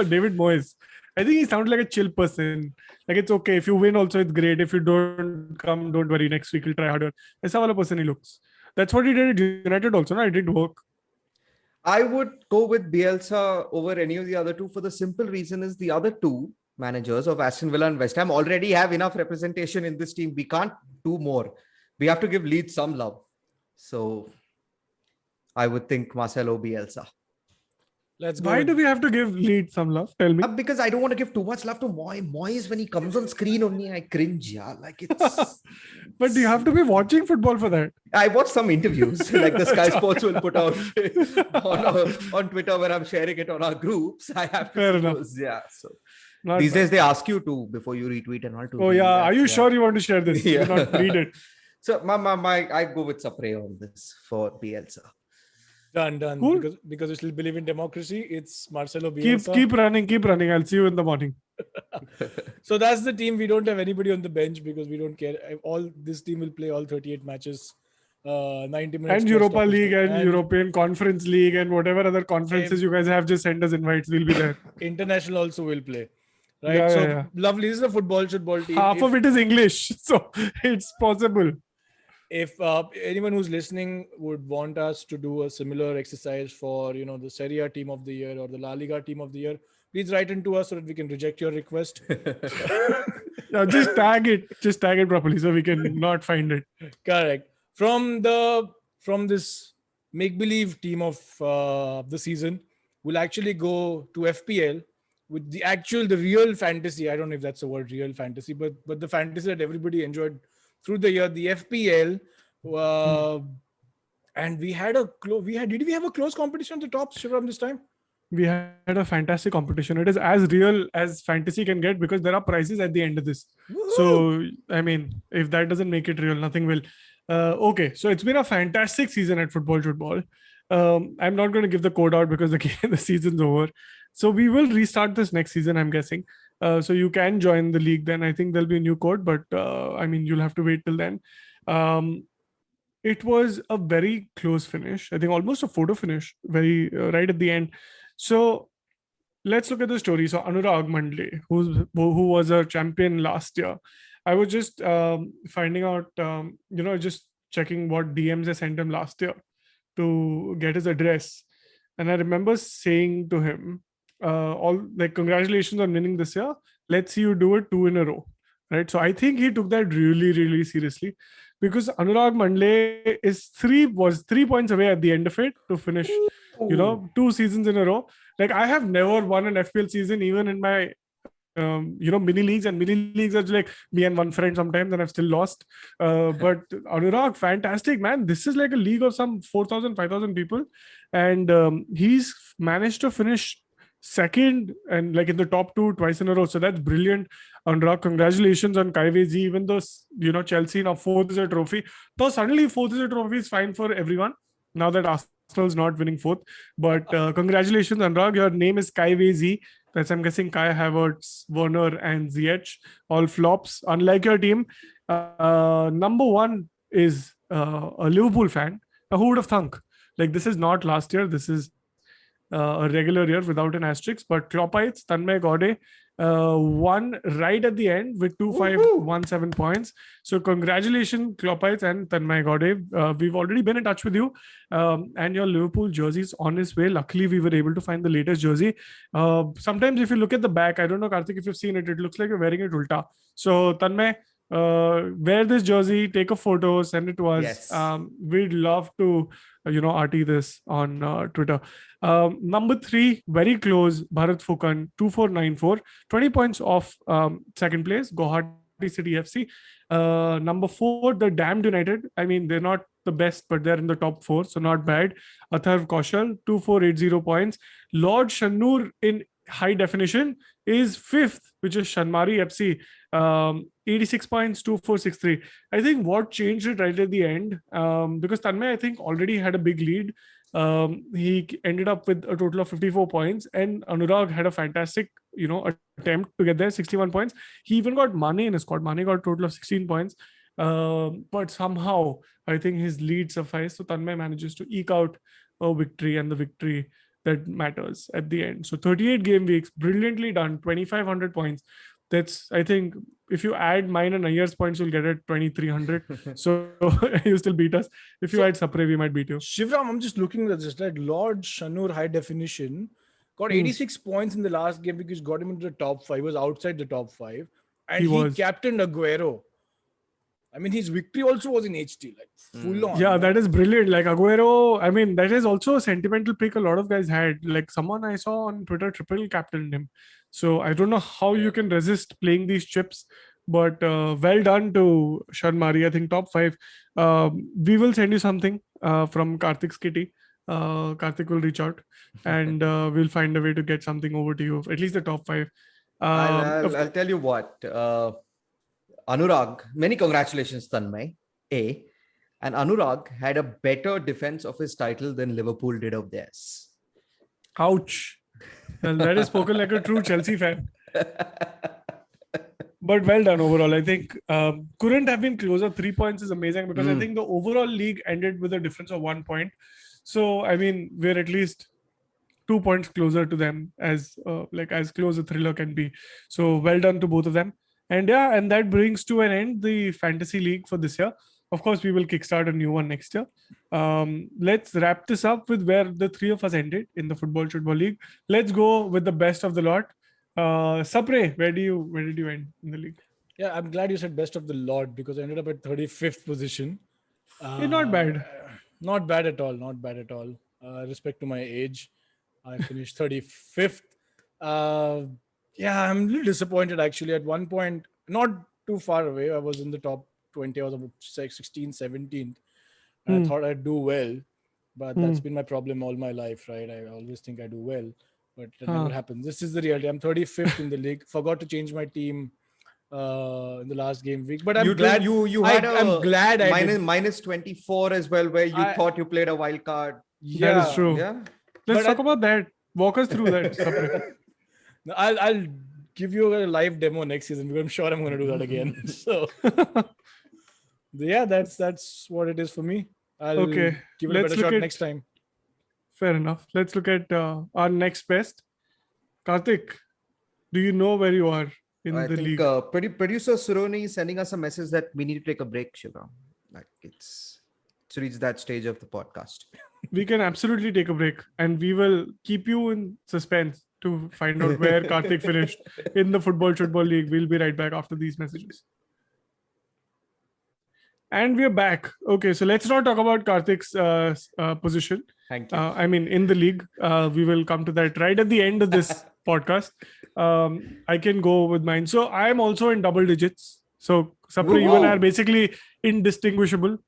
David Moyes. I think he sounds like a chill person. Like, it's okay. If you win also, it's great. If you don't come, don't worry. Next week, he'll try harder. That's how a person he looks. That's what he did at United also. No? It didn't work. I would go with Bielsa over any of the other two for the simple reason is the other two managers of Aston Villa and West Ham already have enough representation in this team. We can't do more. We have to give Leeds some love. So I would think Marcelo Bielsa. Let's go. Why do we have to give Leeds some love? Tell me. Because I don't want to give too much love to Moyes. When he comes on screen only, I cringe. Yeah, like it's. But you have to be watching football for that. I watch some interviews, like the Sky Sports will put out on Twitter when I'm sharing it on our groups. I have to. Fair enough. Yeah. So Not these bad. days they ask you to before you retweet and all to. Oh yeah, are you sure you want to share this? Yeah. You not read it. So I go with Sapre on this for Bielsa. Done. Cool. Because we still believe in democracy. It's Marcelo Keep Bielsa. keep running. I'll see you in the morning. So that's the team. We don't have anybody on the bench because we don't care. All this team will play all 38 matches, 90 minutes. And plus Europa stoppage League time. and European Conference League and whatever other conferences Same. you guys have, just send us invites. We'll be there. International also will play. Right. Yeah, So yeah, yeah. lovely. This is a football team. Half of it is English, so it's possible. If anyone who's listening would want us to do a similar exercise for the Serie A team of the year or the La Liga team of the year, please write into us so that we can reject your request. Yeah, just tag it properly so we can not find it. Correct. From this make believe team of the season, we'll actually go to FPL with the real fantasy. I don't know if that's the word, real fantasy, but the fantasy that everybody enjoyed through the year, the FPL. And we had did we have a close competition at the top, Shivram, this time? We had a fantastic competition. It is as real as fantasy can get because there are prizes at the end of this. Woo-hoo! So, I mean, if that doesn't make it real, nothing will. Okay, so it's been a fantastic season at Shootball. I'm not going to give the code out because the season's over. So we will restart this next season, I'm guessing. So you can join the league then. I think there'll be a new code, but I mean, you'll have to wait till then. It was a very close finish. I think almost a photo finish, very right at the end. So let's look at the story. So Anurag Mandle, who was a champion last year, I was just finding out, just checking what DMs I sent him last year to get his address, and I remember saying to him, congratulations on winning this year. Let's see you do it 2 in a row, right? So I think he took that really, really seriously because Anurag Mandle was 3 points away at the end of it to finish. 2 seasons in a row. Like I have never won an FPL season, even in my mini leagues, and mini leagues are like me and one friend sometimes, and I've still lost. But Anurag, fantastic, man. This is like a league of some 4,000, 5,000 people, and he's managed to finish second and like in the top 2 twice in a row. So that's brilliant. Anurag, congratulations on Kaiwezi, even though Chelsea now 4th is a trophy. So suddenly 4th is a trophy is fine for everyone now that Arsenal's not winning 4th. But congratulations, Anurag. Your name is Kaiwezi. That's, I'm guessing, Kai Havertz, Werner, and Ziyech, all flops. Unlike your team, number 1 is a Liverpool fan. Now, who would have thunk? Like, this is not last year. This is a regular year without an asterisk. But Kloppites, Tanmay Gaude, won right at the end with 2,517 points. So congratulations, Kloppites and Tanmay Gaude. We've already been in touch with you, and your Liverpool jersey's on its way. Luckily, we were able to find the latest jersey. Sometimes if you look at the back, I don't know, Karthik, if you've seen it, it looks like you're wearing it ulta. So Tanmay, wear this jersey, take a photo, send it to us. Yes. We'd love to RT this on Twitter. Number 3, very close, Bharat Fukan, 2494, 20 points off second place, Guwahati City FC. Number 4, the Damned United. I mean, they're not the best, but they're in the top 4, so not bad. Atharv Kaushal, 2480 points. Lord Shannur in high definition is 5th, which is Shanmari FC, 86 points, 2463. I think what changed it right at the end, because Tanmay, I think, already had a big lead. He ended up with a total of 54 points, and Anurag had a fantastic, attempt to get there, 61 points. He even got Mane in his squad. Mane got a total of 16 points. But somehow, I think his lead sufficed. So Tanmay manages to eke out a victory, and the victory that matters at the end. So 38 game weeks, brilliantly done, 2,500 points. That's, I think, if you add mine and Ayer's points, you'll get it 2,300. So you still beat us. If you add Sapre, we might beat you. Shivram, I'm just looking at this, right? Lord Shanur high definition got 86 points in the last game because got him into the top 5. He was outside the top 5. And he captained Aguero. I mean, his victory also was in HT, like full on. Yeah, that is brilliant. Like Aguero, I mean, that is also a sentimental pick a lot of guys had. Like someone I saw on Twitter triple captained him. So I don't know how you can resist playing these chips, but well done to Shanmari. I think top 5. We will send you something from Karthik's kitty. Karthik will reach out and we'll find a way to get something over to you, at least the top 5. I'll tell you what. Anurag, many congratulations, Tanmay. And Anurag had a better defense of his title than Liverpool did of theirs. Ouch. Well, that is spoken like a true Chelsea fan. But well done overall. I think couldn't have been closer. 3 points is amazing because I think the overall league ended with a difference of 1 point. So I mean, we're at least 2 points closer to them, as as close a thriller can be. So well done to both of them. And yeah, and that brings to an end the fantasy league for this year. Of course, we will kickstart a new one next year. Let's wrap this up with where the three of us ended in the Shootball League. Let's go with the best of the lot. Sapre, where did you end in the league? Yeah, I'm glad you said best of the lot because I ended up at 35th position. Not bad. Not bad at all. Not bad at all. Respect to my age, I finished 35th. Yeah, I'm a little disappointed actually. At one point, not too far away, I was in the top 20. I was about 16th, 17th. And I thought I'd do well, but that's been my problem all my life, right? I always think I do well, but it never happens. This is the reality. I'm 35th in the league. Forgot to change my team in the last game week, but I'm glad I'm glad I did. minus 24 as well, where you thought you played a wild card. Yeah, that is true. Yeah. Let's talk about that. Walk us through that. Sapre. No, I'll give you a live demo next season because I'm sure I'm going to do that again. So yeah, that's what it is for me. I'll give it a better shot next time. Fair enough. Let's look at our next best. Karthik, do you know where you are in I the think league? producer Suroni is sending us a message that we need to take a break, Shivam. Like it's reached that stage of the podcast. We can absolutely take a break and we will keep you in suspense to find out where Karthik finished in the Shootball League. We'll be right back after these messages. And we're back. Okay, so let's not talk about Karthik's position. Thank you. I mean, in the league, we will come to that right at the end of this podcast. I can go with mine. So I'm also in double digits. So Sapri, you and I are basically indistinguishable.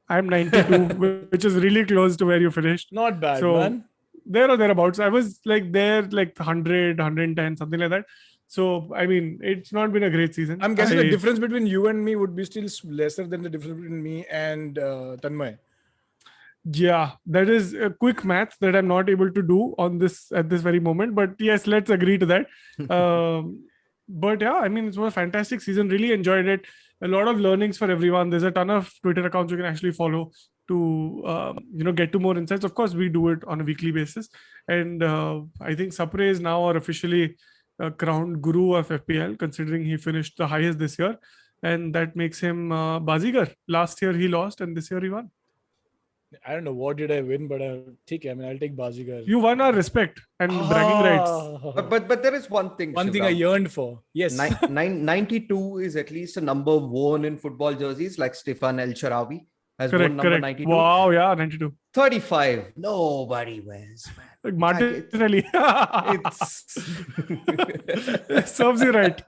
I'm 92, which is really close to where you finished. Not bad, So man. there or thereabouts. I was like there, like 100, 110, something like that. So, I mean, it's not been a great season. I'm guessing the difference between you and me would be still lesser than the difference between me and Tanmay. Yeah, that is a quick math that I'm not able to do on this at this very moment. But yes, let's agree to that. But yeah, I mean, it was a fantastic season. Really enjoyed it. A lot of learnings for everyone. There's a ton of Twitter accounts you can actually follow to get to more insights. Of course, we do it on a weekly basis. And I think Sapre is now officially crowned guru of FPL, considering he finished the highest this year. And that makes him Baazigar. Last year he lost and this year he won. I don't know what did I win, but I'll take Baazigar. You won our respect and bragging rights. But there is one thing. One thing I yearned for. Yes. 92 is at least a number worn in football jerseys, like Stefan El Sharawi has worn number 92. Wow, yeah, 92. 35. Nobody wears, man. Like Martinelli. It's serves you right.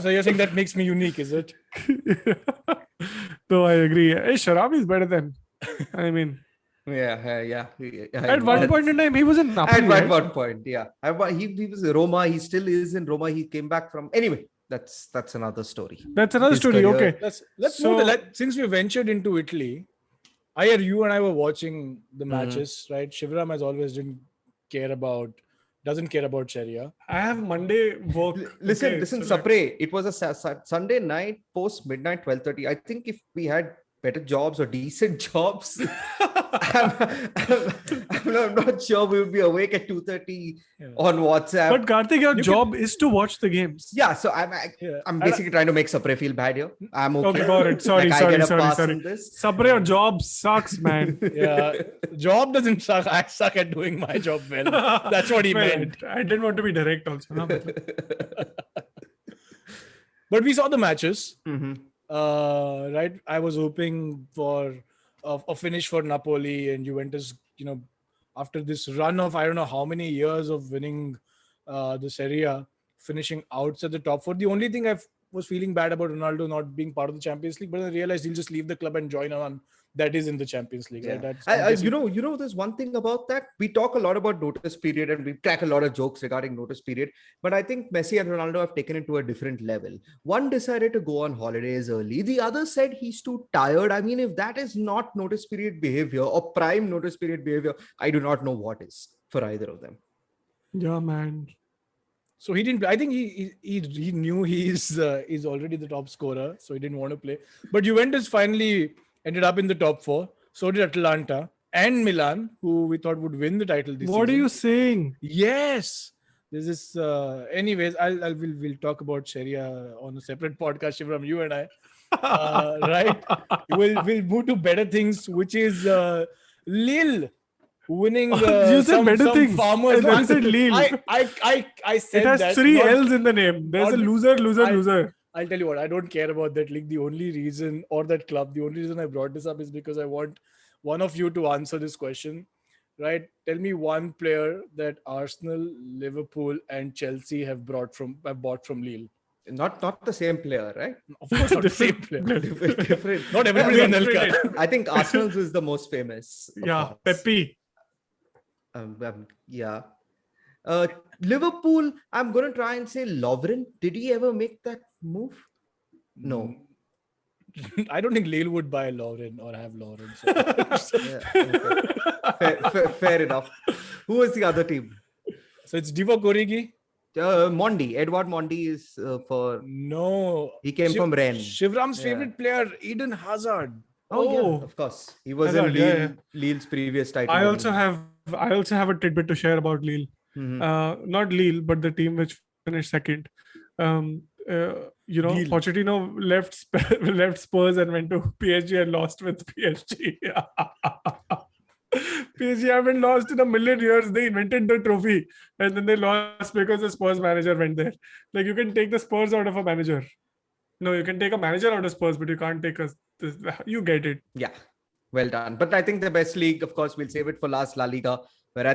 So you're saying that makes me unique, is it? So I agree. Hey, Sharabi is better than. I mean, yeah. At one point in time, he was in Napoli. At one point, yeah. He was in Roma. He still is in Roma. He came back from. Anyway, that's another story. That's another story. Career. Okay. Let's since we ventured into Italy, you and I were watching the matches, right? Shivram as always doesn't care about Serie A. I have Monday work. Listen, Sapre. It was a Sunday night post midnight 12:30. I think if we had better jobs or decent jobs, I'm not sure we would be awake at 2:30 on WhatsApp. But Karthik, your job is to watch the games. Yeah, so I'm basically trying to make Sapre feel bad here. I'm okay. Okay, got it. Sorry. Sapre, your job sucks, man. Yeah, job doesn't suck. I suck at doing my job well. That's what he meant. I didn't want to be direct also. No? But we saw the matches. Mm-hmm. Right, I was hoping for a finish for Napoli and Juventus. After this run of I don't know how many years of winning the Serie A, finishing outside the top four. The only thing I've was feeling bad about Ronaldo not being part of the Champions League, but then realized he'll just leave the club and join one that is in the Champions League. Yeah. Right? That's, you know, there's one thing about that. We talk a lot about notice period and we crack a lot of jokes regarding notice period. But I think Messi and Ronaldo have taken it to a different level. One decided to go on holidays early. The other said he's too tired. I mean, if that is not notice period behavior or prime notice period behavior, I do not know what is for either of them. Yeah, man. So he didn't. I think he knew he's already the top scorer, so he didn't want to play. But Juventus finally ended up in the top 4. So did Atalanta and Milan, who we thought would win the title this season. What are you saying? Yes. This is. Anyways, we'll talk about Serie A on a separate podcast from you and I. Right. We'll move to better things, which is Lille winning. You said better things. Farmers. And then you said Lille. I said it has that, 3 L's in the name. There's a loser. I'll tell you what, I don't care about that league. The only reason, or that club, the only reason I brought this up is because I want one of you to answer this question, right? Tell me one player that Arsenal, Liverpool, and Chelsea have bought from Lille. Not the same player, right? Of course, not the same player. Different. Not everybody on Elka. I think Arsenal's is the most famous. Yeah, Pepe. Yeah. Liverpool, I'm going to try and say Lovren. Did he ever make that move? No. I don't think Lille would buy Lovren or have Lovren. So. Yeah, okay. Fair enough. Who was the other team? So it's Divock Origi. Mondi. Edouard Mondi is for... No. He came from Rennes. Shivram's favorite player, Eden Hazard. Oh, yeah, of course. He was Hazard, in Lille's previous title. I also have a tidbit to share about Lille. Mm-hmm. Not Lille, but the team which finished second. Lille. Pochettino left Spurs and went to PSG and lost with PSG. PSG haven't lost in a million years. They invented the trophy and then they lost because the Spurs manager went there. Like, you can take the Spurs out of a manager. No, you can take a manager out of Spurs, but you can't take you get it. Yeah, well done. But I think the best league, of course, we'll save it for last, La Liga, where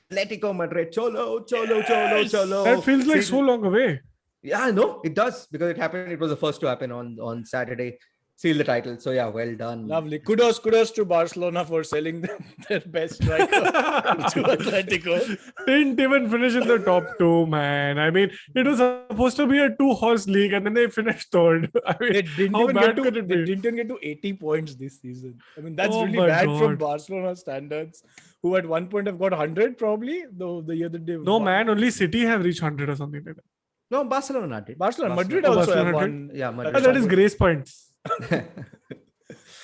Atletico Madrid, Cholo. That feels like so long away. Yeah, no, it does, because it happened. It was the first to happen on Saturday. Seal the title. So yeah, well done. Lovely. Kudos to Barcelona for selling their best striker to Atletico. Didn't even finish in the top 2, man. I mean, it was supposed to be a 2-horse league and then they finished third. I mean, they didn't even get to 80 points this season. I mean, that's really bad from Barcelona standards, who at one point have got 100 probably, though the year that they man, only City have reached 100 or something like that. No, Barcelona did. Madrid also have won. Yeah, Madrid. That is grace points.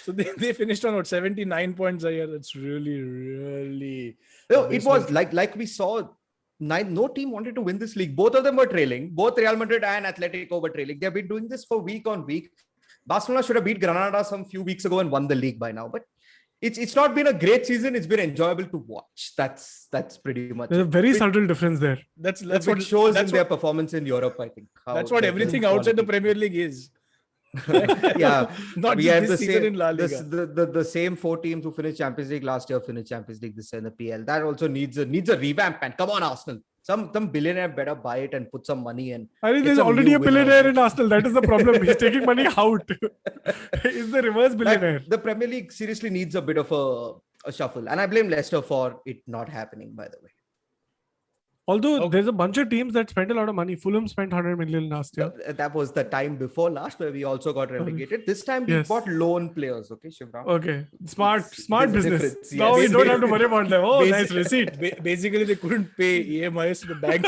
So they finished on 79 points a year. That's really. No, it was like we saw. No team wanted to win this league. Both of them were trailing. Both Real Madrid and Atletico were trailing. They've been doing this for week on week. Barcelona should have beat Granada some few weeks ago and won the league by now. But it's not been a great season. It's been enjoyable to watch. That's pretty much. There's a very subtle difference there. That's what shows in their performance in Europe, I think. That's what everything outside the Premier League is. Yeah, not we just have this season in La Liga. The same 4 teams who finished Champions League last year finished Champions League this year in the PL. That also needs a revamp. And come on, Arsenal. Some billionaire better buy it and put some money in. I think there's already a billionaire in Arsenal. That is the problem. He's taking money out. He's the reverse billionaire. The Premier League seriously needs a bit of a shuffle. And I blame Leicester for it not happening, by the way. Although there's a bunch of teams that spent a lot of money. Fulham spent 100 million last year. That was the time before last where we also got relegated. This time we bought loan players. Okay, Shivram. Okay, smart business. Yes. Now we don't have to worry about them. Oh, nice receipt. Basically, they couldn't pay EMIs to the bank.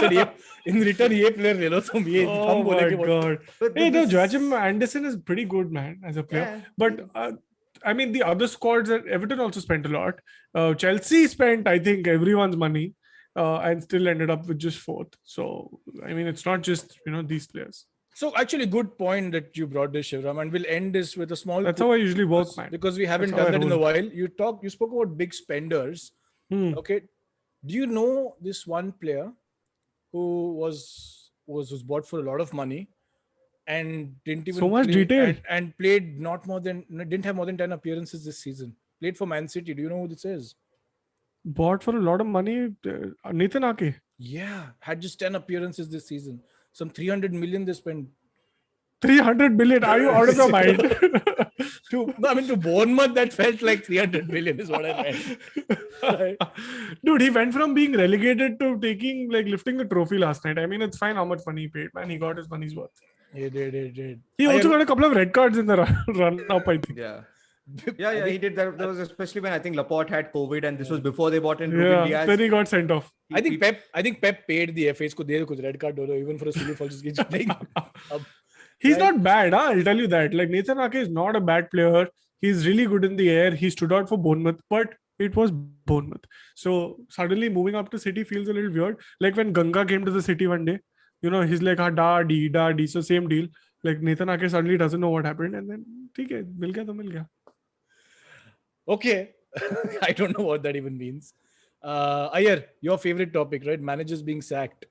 In return, player. Oh my god. Hey, no, Joachim Anderson is pretty good, man, as a player. Yeah. But I mean, the other squads at Everton also spent a lot. Chelsea spent, I think, everyone's money. And still ended up with just 4th. So, I mean, it's not just, these players. So, actually, good point that you brought this, Shivram. And we'll end this with a small... That's how I usually work, man. Because we haven't done that in a while. You spoke about big spenders. Okay. Do you know this one player who was bought for a lot of money and didn't even... So much detail. And played didn't have more than 10 appearances this season. Played for Man City. Do you know who this is? Bought for a lot of money, Nathan Ake. Yeah, had just 10 appearances this season. Some 300 million they spent. 300 billion. Are you out of your mind? To Bournemouth, that felt like 300 million is what I meant. Dude, he went from being relegated to lifting the trophy last night. I mean, it's fine how much money he paid, man. He got his money's worth. He did. He also got a couple of red cards in the run up, I think. Yeah, he did that. That was especially when I think Laporte had COVID, and this was before they bought in Ruben Diaz. Then he got sent off. I think Pep paid the FAs ko de kuch red card do even for a silly false playing. He's not bad, I'll tell you that. Like, Nathan Ake is not a bad player. He's really good in the air. He stood out for Bournemouth, but it was Bournemouth. So suddenly moving up to City feels a little weird. Like when Ganga came to the City one day, he's like, da, di. So same deal. Like Nathan Ake suddenly doesn't know what happened, and then, okay, mil gaya. Okay. I don't know what that even means. Ayer, your favorite topic, right? Managers being sacked.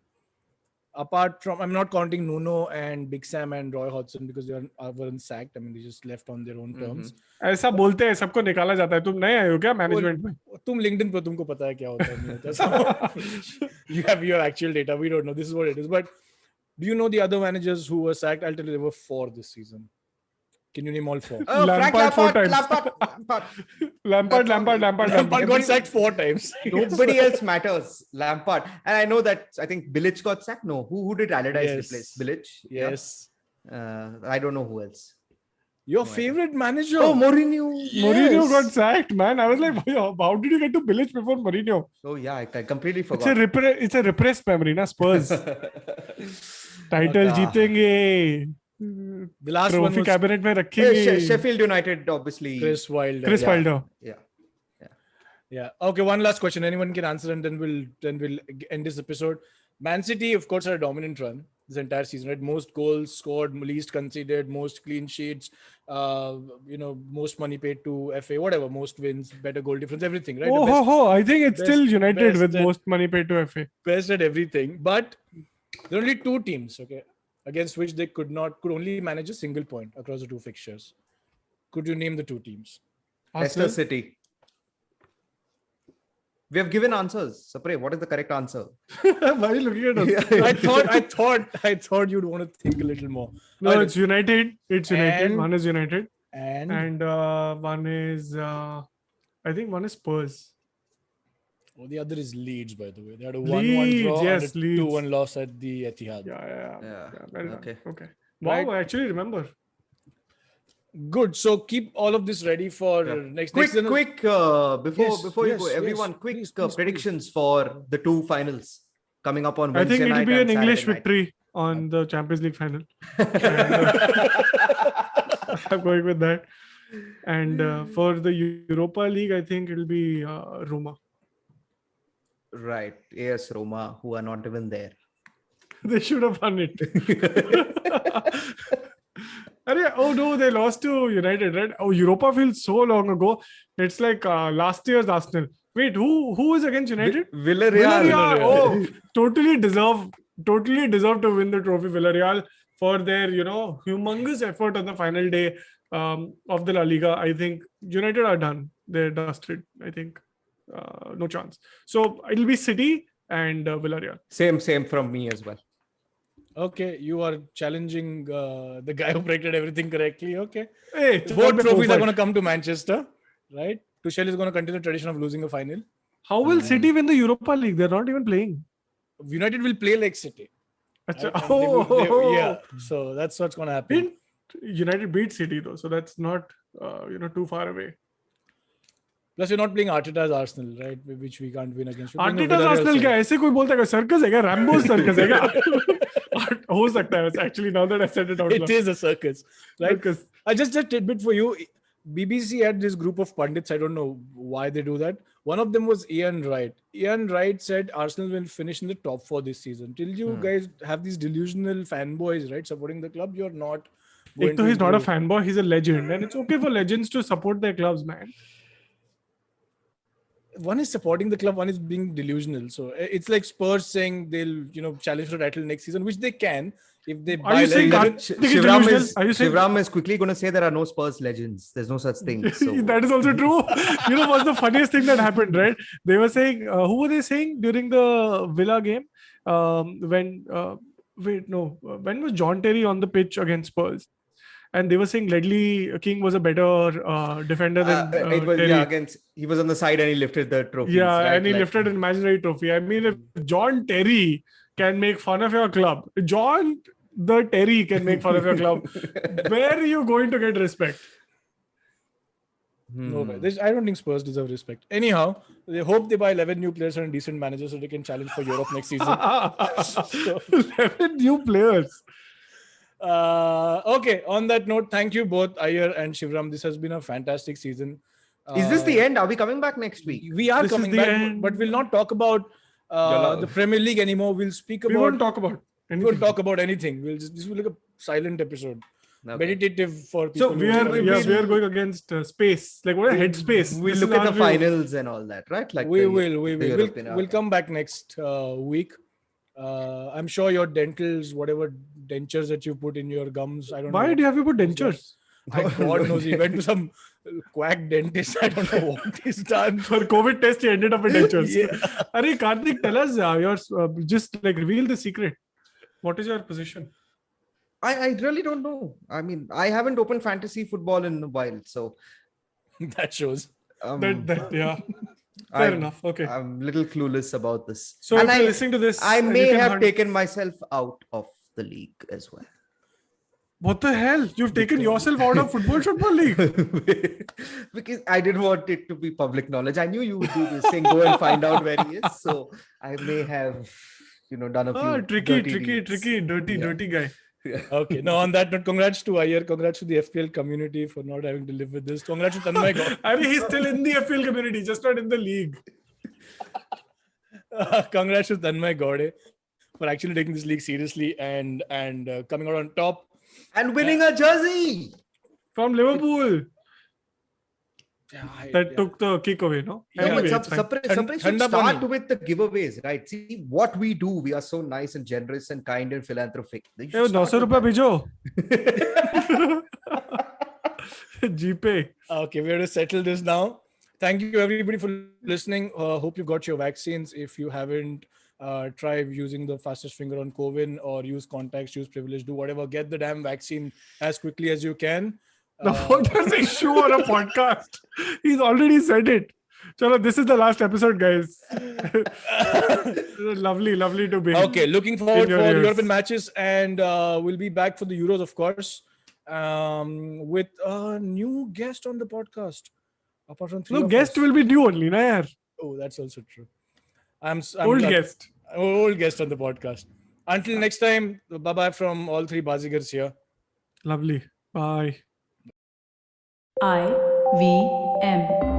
Apart from, I'm not counting Nuno and Big Sam and Roy Hodgson because they weren't sacked. I mean, they just left on their own terms. ऐसा बोलते हैं, सबको निकाला जाता है. तुम नए आए हो क्या मैनेजमेंट में? तुम LinkedIn पे तुमको पता है क्या होता है नहीं होता. So you have your actual data. We don't know. This is what it is. But do you know the other managers who were sacked? I'll tell you, there were 4 this season. Can you name all 4? Lampard 4 times. Lampard got sacked 4 times. Nobody else matters. Lampard. And I know that, I think Bilic got sacked. No. Who did Allardyce replace? Bilic? Yes. Yeah. I don't know who else. Your favorite manager? Oh, Mourinho. Yes. Mourinho got sacked, man. I was like, how did you get to Bilic before Mourinho? Oh, yeah. I completely forgot. It's a repressed memory, na Spurs. Title jeetenge. The last trophy one was cabinet mein rakhenge. Sheffield United, obviously. Chris Wilder. Yeah. Okay, one last question. Anyone can answer, and then we'll end this episode. Man City, of course, had a dominant run this entire season, right? Most goals scored, least conceded, most clean sheets, most money paid to FA, whatever, most wins, better goal difference, everything, right? I think it's still United with most money paid to FA. Best at everything, but there are only 2 teams, okay, against which they could only manage a single point across the 2 fixtures. Could you name the 2 teams? Leicester City. We have given answers. Sapre, what is the correct answer? Why are you looking at us? I thought you'd want to think a little more. No, it's United. It's United. And, one is United. And one is, I think one is Spurs. Oh, the other is Leeds, by the way. They had a 1-1 draw and a 2-1 loss at the Etihad. Yeah. Okay. Wow, right. I actually remember. Good. So keep all of this ready for next. Before you go, everyone, quick predictions for the 2 finals coming up on Wednesday night. I think it'll be an English victory on the Champions League final. I'm going with that. And for the Europa League, I think it'll be Roma. Right. AS Roma, who are not even there. They should have won it. Oh no, they lost to United, right? Oh, Europa feels so long ago. It's like last year's Arsenal. Wait, who was against United? Villarreal. Oh, totally deserve to win the trophy. Villarreal for their humongous effort on the final day of the La Liga. I think United are done. They're dusted. I think no chance. So it'll be City and Villarreal. Same from me as well. Okay, you are challenging the guy who predicted everything correctly. Okay. Hey, both trophies are going to come to Manchester, right? Tuchel is going to continue the tradition of losing a final. How will City win the Europa League? They're not even playing. United will play like City. Right? So that's what's going to happen. United beat City though, so that's not too far away. Plus, you're not playing Arteta's Arsenal, right? Which we can't win against. Arteta's Arsenal क्या ऐसे कोई बोलता है circus है क्या? Rambo's circus है क्या? हो सकता है. Actually, now that I said it out loud, it is a circus, right? Circus. I just tidbit for you. BBC had this group of pundits. I don't know why they do that. One of them was Ian Wright. Ian Wright said Arsenal will finish in the top 4 this season. Till you guys have these delusional fanboys, right, supporting the club, you're not. He's not a fanboy. He's a legend, and it's okay for legends to support their clubs, man. One is supporting the club, one is being delusional. So it's like Spurs saying they'll, challenge for the title next season, which they can if they buy. Are you saying Shivram is quickly going to say there are no Spurs legends. There's no such thing. So. That is also true. What's the funniest thing that happened, right? They were saying, who were they saying during the Villa game when wait, no. When was John Terry on the pitch against Spurs? And they were saying Ledley King was a better defender than it was Terry. against. He was on the side and he lifted the trophies. Yeah, right? and he Like- lifted an imaginary trophy. I mean, if John Terry can make fun of your club, John the Terry can make fun of your club, where are you going to get respect? No way. I don't think Spurs deserve respect. Anyhow, they hope they buy 11 new players and a decent manager so they can challenge for Europe next season. 11 new players. Okay, on that note, thank you both, Iyer and Shivram. This has been a fantastic season. Is this the end? Are we coming back next week? We are This is coming the back, end. but we'll not talk about the Premier League anymore. We'll speak We about. won't talk about We anything. won't talk about anything. This will be like a silent episode, meditative for people. So we are going against space. Like what a headspace. We'll This look is at the our view. finals and all that, right? Like we the will. European We'll come back next week. I'm sure your dentals, whatever dentures that you put in your gums, I don't know. Why do you have to put dentures? God knows, he went to some quack dentist. I don't know what he's done. For COVID test, he ended up with dentures. Yeah. Arey, Karthik, tell us just like reveal the secret. What is your position? I really don't know. I mean, I haven't opened fantasy football in a while, so That shows. Yeah. Fair enough. Okay. I'm a little clueless about this. So And if you're listening to this, I and may you can have hunt- taken myself out of the league as well. What the hell? You've taken yourself out of football league. Because I didn't want it to be public knowledge. I knew you would do this thing, go and find out where he is. So I may have, done a few Dirty guy. Okay. Now, on that note, congrats to Iyer. Congrats to the FPL community for not having to live with this. Congrats to Tanmay Gaude. Arey, he's still in the FPL community, just not in the league. Congrats to Tanmay Gaude for actually taking this league seriously and coming out on top. and winning a jersey. From Liverpool. Yeah, That took the kick away, no? Yeah, Anyway, but it's fine. Sapre should Thanda start Pani. with the giveaways, right? See what we do. We are so nice and generous and kind and philanthropic. They should Hey, start 900 with rupees bhijo. GPay. Okay, we have to settle this now. Thank you everybody for listening. Hope you got your vaccines. If you haven't, try using the fastest finger on Covin or use contacts, use privilege, do whatever. Get the damn vaccine as quickly as you can. Now, what does he show on a podcast? He's already said it. Chalo, this is the last episode, guys. lovely to be. Okay, looking forward your for the ears. European matches, and we'll be back for the Euros, of course, with a new guest on the podcast. Apart from three No, of guest us. will be new only, na yaar. Oh, that's also true. I'm Old glad- guest. Old guest on the podcast. Until next time, bye bye from all three Baazigars here. Lovely. Bye. IVM